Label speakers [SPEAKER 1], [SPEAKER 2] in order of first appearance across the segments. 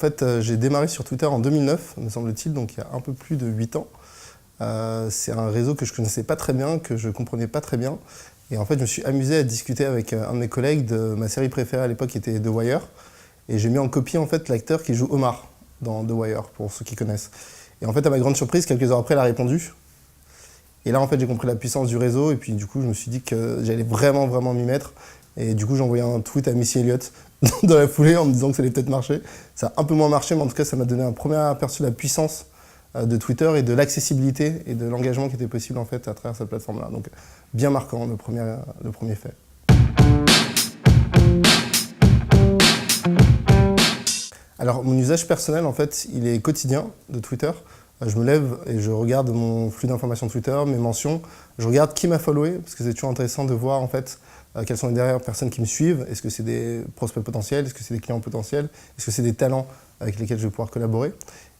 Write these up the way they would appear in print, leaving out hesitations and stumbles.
[SPEAKER 1] fait, j'ai démarré sur Twitter en 2009, me semble-t-il, donc il y a un peu plus de 8 ans. C'est un réseau que je ne connaissais pas très bien, que je ne comprenais pas très bien. Et en fait, je me suis amusé à discuter avec un de mes collègues de ma série préférée à l'époque, qui était The Wire. Et j'ai mis en copie en fait, l'acteur qui joue Omar dans The Wire, pour ceux qui connaissent. Et en fait, à ma grande surprise, quelques heures après, il a répondu. Et là, en fait, j'ai compris la puissance du réseau. Et puis, du coup, je me suis dit que j'allais vraiment m'y mettre. Et du coup, j'ai envoyé un tweet à Missy Elliott dans la foulée en me disant que ça allait peut-être marcher. Ça a un peu moins marché, mais en tout cas, ça m'a donné un premier aperçu de la puissance de Twitter et de l'accessibilité et de l'engagement qui était possible en fait à travers cette plateforme-là. Donc, bien marquant le premier fait. Alors, mon usage personnel, en fait, il est quotidien de Twitter. Je me lève et je regarde mon flux d'informations Twitter, mes mentions. Je regarde qui m'a followé, parce que c'est toujours intéressant de voir en fait quelles sont les dernières personnes qui me suivent. Est-ce que c'est des prospects potentiels? Est-ce que c'est des clients potentiels? Est-ce que c'est des talents avec lesquels je vais pouvoir collaborer?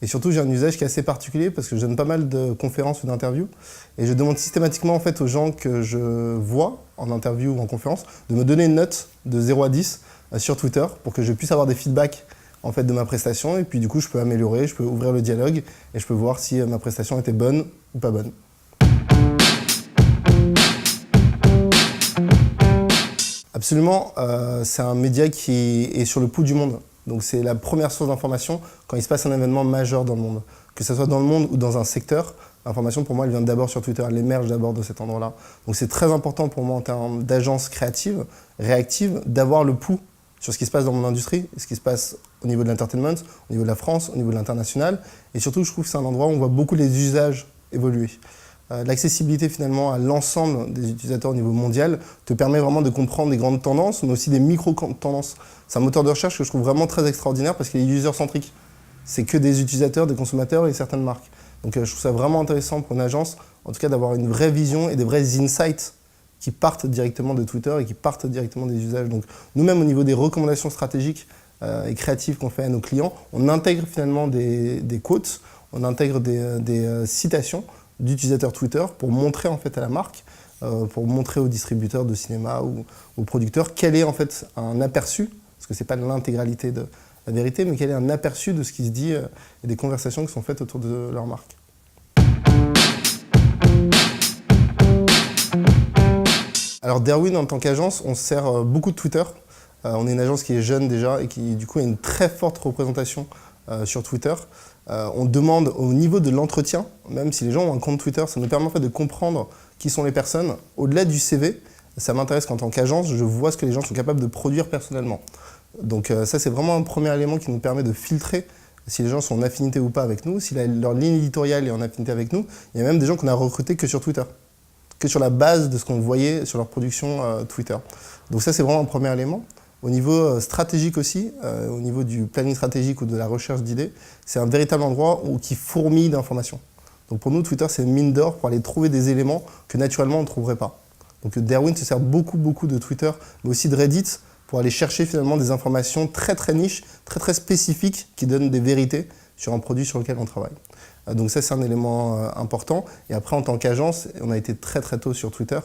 [SPEAKER 1] Et surtout, j'ai un usage qui est assez particulier parce que je donne pas mal de conférences ou d'interviews. Et je demande systématiquement en fait, aux gens que je vois en interview ou en conférence de me donner une note de 0 à 10 sur Twitter pour que je puisse avoir des feedbacks en fait, de ma prestation. Et puis du coup, je peux améliorer, je peux ouvrir le dialogue et je peux voir si ma prestation était bonne ou pas bonne. Absolument, c'est un média qui est sur le pouls du monde. Donc c'est la première source d'information quand il se passe un événement majeur dans le monde. Que ce soit dans le monde ou dans un secteur, l'information pour moi elle vient d'abord sur Twitter, elle émerge d'abord de cet endroit-là. Donc c'est très important pour moi en termes d'agence créative, réactive, d'avoir le pouls sur ce qui se passe dans mon industrie, ce qui se passe au niveau de l'entertainment, au niveau de la France, au niveau de l'international. Et surtout, je trouve que c'est un endroit où on voit beaucoup les usages évoluer. L'accessibilité finalement à l'ensemble des utilisateurs au niveau mondial te permet vraiment de comprendre des grandes tendances, mais aussi des micro-tendances. C'est un moteur de recherche que je trouve vraiment très extraordinaire parce qu'il est user-centrique. C'est que des utilisateurs, des consommateurs et certaines marques. Donc je trouve ça vraiment intéressant pour une agence, en tout cas d'avoir une vraie vision et des vrais insights qui partent directement de Twitter et qui partent directement des usages. Donc nous-mêmes, au niveau des recommandations stratégiques et créatives qu'on fait à nos clients, on intègre finalement des quotes, on intègre des citations d'utilisateurs Twitter pour montrer en fait à la marque, pour montrer aux distributeurs de cinéma ou aux producteurs quel est en fait un aperçu, parce que c'est pas l'intégralité de la vérité, mais quel est un aperçu de ce qui se dit et des conversations qui sont faites autour de leur marque. Alors Derwin, en tant qu'agence, on sert beaucoup de Twitter. On est une agence qui est jeune déjà et qui du coup a une très forte représentation sur Twitter. On demande au niveau de l'entretien, même si les gens ont un compte Twitter, ça nous permet en fait de comprendre qui sont les personnes. Au-delà du CV, ça m'intéresse qu'en tant qu'agence, je vois ce que les gens sont capables de produire personnellement. Donc ça, c'est vraiment un premier élément qui nous permet de filtrer si les gens sont en affinité ou pas avec nous, si leur ligne éditoriale est en affinité avec nous. Il y a même des gens qu'on a recrutés que sur Twitter, que sur la base de ce qu'on voyait sur leur production Twitter. Donc ça, c'est vraiment un premier élément. Au niveau stratégique aussi, au niveau du planning stratégique ou de la recherche d'idées, c'est un véritable endroit qui fourmille d'informations. Donc pour nous, Twitter, c'est une mine d'or pour aller trouver des éléments que naturellement on ne trouverait pas. Donc Derwin se sert beaucoup de Twitter, mais aussi de Reddit pour aller chercher finalement des informations très niches, très spécifiques qui donnent des vérités sur un produit sur lequel on travaille. Donc ça, c'est un élément important. Et après, en tant qu'agence, on a été très tôt sur Twitter.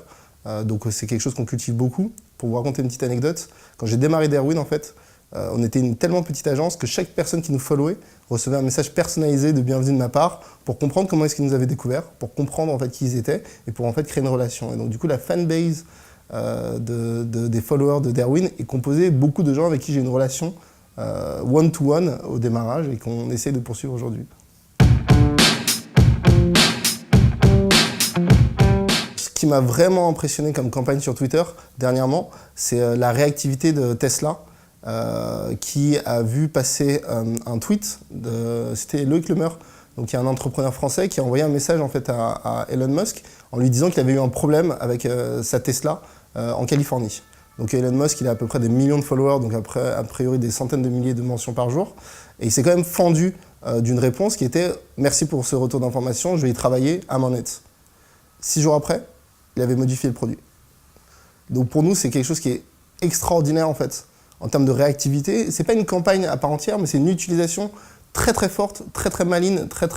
[SPEAKER 1] Donc c'est quelque chose qu'on cultive beaucoup. Pour vous raconter une petite anecdote, quand j'ai démarré Derwin, en fait, on était une tellement petite agence que chaque personne qui nous followait recevait un message personnalisé de bienvenue de ma part pour comprendre comment est-ce qu'ils nous avaient découvert, pour comprendre en fait qui ils étaient et pour en fait créer une relation. Et donc du coup, la fanbase des followers de Derwin est composée beaucoup de gens avec qui j'ai une relation one-to-one au démarrage et qu'on essaie de poursuivre aujourd'hui. Ce qui m'a vraiment impressionné comme campagne sur Twitter dernièrement, c'est la réactivité de Tesla qui a vu passer un tweet, c'était Loïc Lemer, donc il y a un entrepreneur français qui a envoyé un message en fait à Elon Musk en lui disant qu'il avait eu un problème avec sa Tesla en Californie. Donc Elon Musk, il a à peu près des millions de followers, donc après, a priori des centaines de milliers de mentions par jour. Et il s'est quand même fendu d'une réponse qui était « Merci pour ce retour d'information, je vais y travailler à mon net ». 6 jours après, il avait modifié le produit. Donc pour nous, c'est quelque chose qui est extraordinaire en fait, en termes de réactivité. C'est pas une campagne à part entière, mais c'est une utilisation très forte, très maligne, très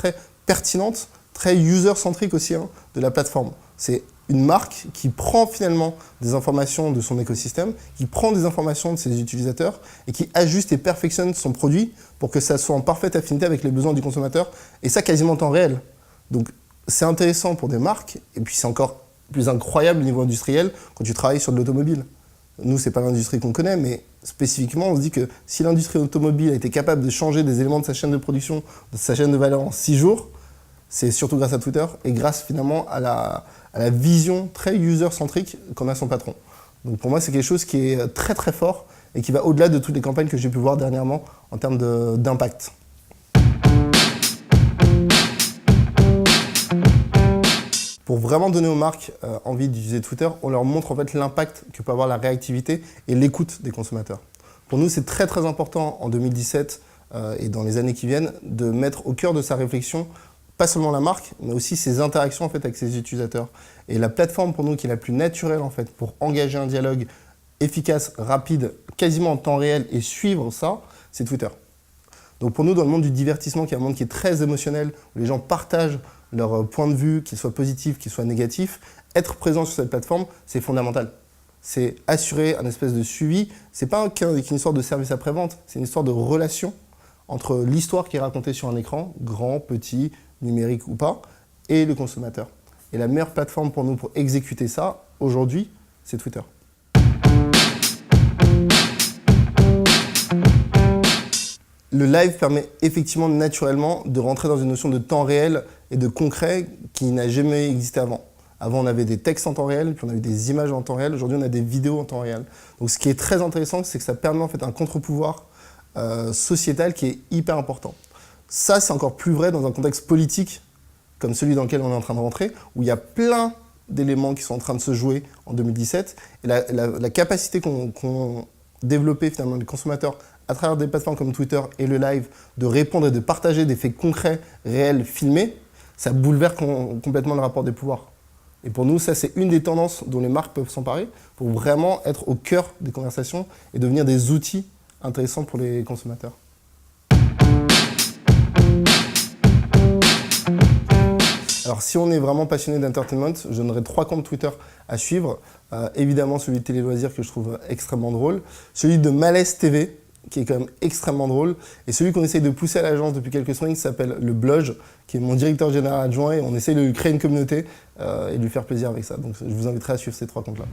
[SPEAKER 1] pertinente, très user-centrique aussi de la plateforme. C'est une marque qui prend finalement des informations de son écosystème, qui prend des informations de ses utilisateurs et qui ajuste et perfectionne son produit pour que ça soit en parfaite affinité avec les besoins du consommateur, et ça quasiment en temps réel. Donc c'est intéressant pour des marques, et puis c'est encore plus incroyable au niveau industriel quand tu travailles sur de l'automobile. Nous, c'est pas l'industrie qu'on connaît, mais spécifiquement, on se dit que si l'industrie automobile a été capable de changer des éléments de sa chaîne de production, de sa chaîne de valeur en 6 jours, c'est surtout grâce à Twitter et grâce finalement à la vision très user-centrique qu'en a son patron. Donc pour moi, c'est quelque chose qui est très très fort et qui va au-delà de toutes les campagnes que j'ai pu voir dernièrement en termes d'impact. Pour vraiment donner aux marques envie d'utiliser Twitter, on leur montre en fait l'impact que peut avoir la réactivité et l'écoute des consommateurs. Pour nous, c'est très très important en 2017 et dans les années qui viennent de mettre au cœur de sa réflexion pas seulement la marque, mais aussi ses interactions en fait, avec ses utilisateurs. Et la plateforme pour nous qui est la plus naturelle en fait, pour engager un dialogue efficace, rapide, quasiment en temps réel et suivre ça, c'est Twitter. Donc pour nous, dans le monde du divertissement, qui est un monde qui est très émotionnel, où les gens partagent leur point de vue, qu'il soit positif, qu'il soit négatif, être présent sur cette plateforme, c'est fondamental. C'est assurer un espèce de suivi. C'est pas qu'une histoire de service après-vente, c'est une histoire de relation entre l'histoire qui est racontée sur un écran, grand, petit, numérique ou pas, et le consommateur. Et la meilleure plateforme pour nous pour exécuter ça, aujourd'hui, c'est Twitter. Le live permet effectivement naturellement de rentrer dans une notion de temps réel et de concret qui n'a jamais existé avant. Avant, on avait des textes en temps réel, puis on avait des images en temps réel. Aujourd'hui, on a des vidéos en temps réel. Donc, ce qui est très intéressant, c'est que ça permet en fait un contre-pouvoir sociétal qui est hyper important. Ça, c'est encore plus vrai dans un contexte politique comme celui dans lequel on est en train de rentrer, où il y a plein d'éléments qui sont en train de se jouer en 2017. Et la capacité qu'ont développé finalement les consommateurs à travers des plateformes comme Twitter et le live, de répondre et de partager des faits concrets, réels, filmés, ça bouleverse complètement le rapport des pouvoirs. Et pour nous, ça, c'est une des tendances dont les marques peuvent s'emparer pour vraiment être au cœur des conversations et devenir des outils intéressants pour les consommateurs. Alors, si on est vraiment passionné d'entertainment, je donnerais 3 comptes Twitter à suivre. Évidemment, celui de Télé Loisirs que je trouve extrêmement drôle. Celui de Malaise TV, qui est quand même extrêmement drôle. Et celui qu'on essaye de pousser à l'agence depuis quelques semaines, qui s'appelle Le Bloge, qui est mon directeur général adjoint. Et on essaye de lui créer une communauté et de lui faire plaisir avec ça. Donc, je vous inviterai à suivre ces 3 comptes-là.